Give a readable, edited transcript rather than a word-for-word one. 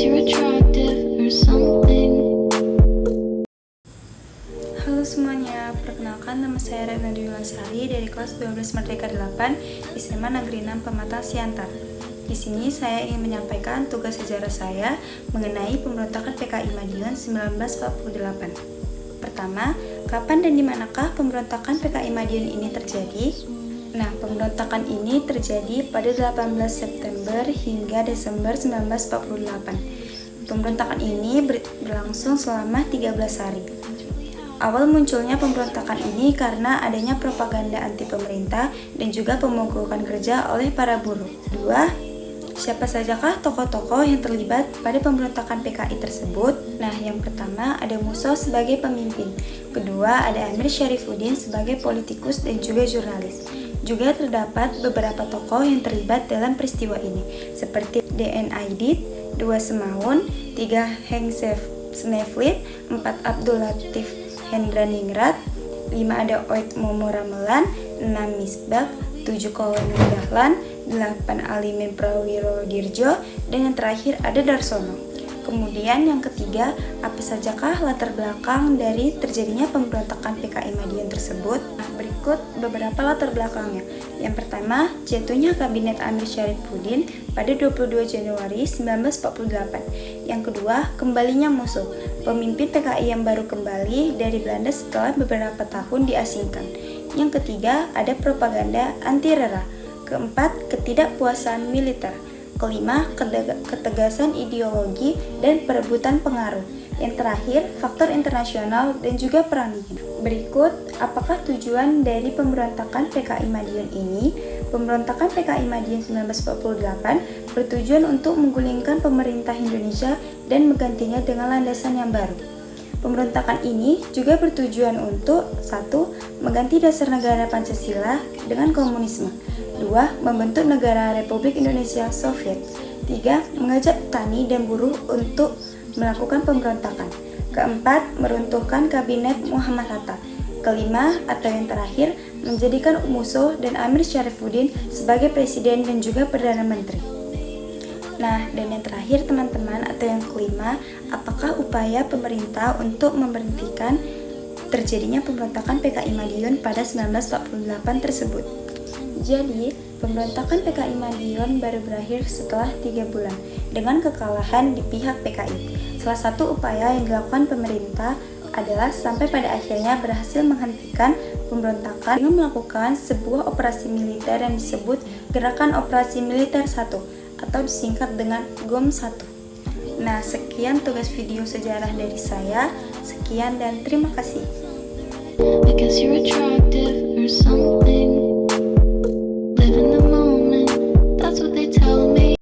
you're attractive or something. Halo semuanya, perkenalkan nama saya Retna Dwi Lasari dari kelas 12 Merdeka 8 SMA Negeri 6 Pematang Siantar. Di sini saya ingin menyampaikan tugas sejarah saya mengenai pemberontakan PKI Madiun 1948. Pertama, kapan dan di manakah pemberontakan PKI Madiun ini terjadi? Nah, pemberontakan ini terjadi pada 18 September hingga Desember 1948. Pemberontakan ini berlangsung selama 13 hari. Awal munculnya pemberontakan ini karena adanya propaganda anti pemerintah dan juga pemogokan kerja oleh para buruh. 2. Siapa sajakah tokoh-tokoh yang terlibat pada pemberontakan PKI tersebut? Nah, yang pertama ada Musso sebagai pemimpin. Kedua, ada Amir Syarifuddin sebagai politikus dan juga jurnalis. Juga terdapat beberapa tokoh yang terlibat dalam peristiwa ini, seperti D.N. Aidit, 2 Semaun, 3 Heng Sneflit, 4 Abdul Latif Hendraningrat, 5 ada Oid Momo Ramelan, 6 Misbak, 7 Kolonel Dahlan, 8 Alimin Prawiro Dirjo, dan yang terakhir ada Darsono. Kemudian yang ketiga, apa sajakah latar belakang dari terjadinya pemberontakan PKI Madiun tersebut? Nah, berikut beberapa latar belakangnya. Yang pertama, jatuhnya Kabinet Amir Syarifuddin pada 22 Januari 1948. Yang kedua, kembalinya Musso, pemimpin PKI yang baru kembali dari Belanda setelah beberapa tahun diasingkan. Yang ketiga, ada propaganda anti-rera. Keempat, ketidakpuasan militer. Kelima, ketegasan ideologi dan perebutan pengaruh. Yang terakhir, faktor internasional dan juga perang dingin. Berikut, apakah tujuan dari pemberontakan PKI Madiun ini? Pemberontakan PKI Madiun 1948 bertujuan untuk menggulingkan pemerintah Indonesia dan menggantinya dengan landasan yang baru. Pemberontakan ini juga bertujuan untuk 1. Mengganti dasar negara Pancasila dengan komunisme. 2. Membentuk negara Republik Indonesia Soviet. 3. Mengajak petani dan buruh untuk melakukan pemberontakan. Keempat, meruntuhkan kabinet Muhammad Hatta. Kelima, atau yang terakhir, menjadikan Musso dan Amir Syarifuddin sebagai presiden dan juga perdana menteri. Nah, dan yang terakhir teman-teman, atau yang kelima, apakah upaya pemerintah untuk memberhentikan terjadinya pemberontakan PKI Madiun pada 1948 tersebut? Jadi, pemberontakan PKI Madiun baru berakhir setelah 3 bulan dengan kekalahan di pihak PKI. Salah satu upaya yang dilakukan pemerintah adalah sampai pada akhirnya berhasil menghentikan pemberontakan dengan melakukan sebuah operasi militer yang disebut Gerakan Operasi Militer 1 atau disingkat dengan GOM 1. Nah, sekian tugas video sejarah dari saya. Sekian dan terima kasih. Because you're attractive.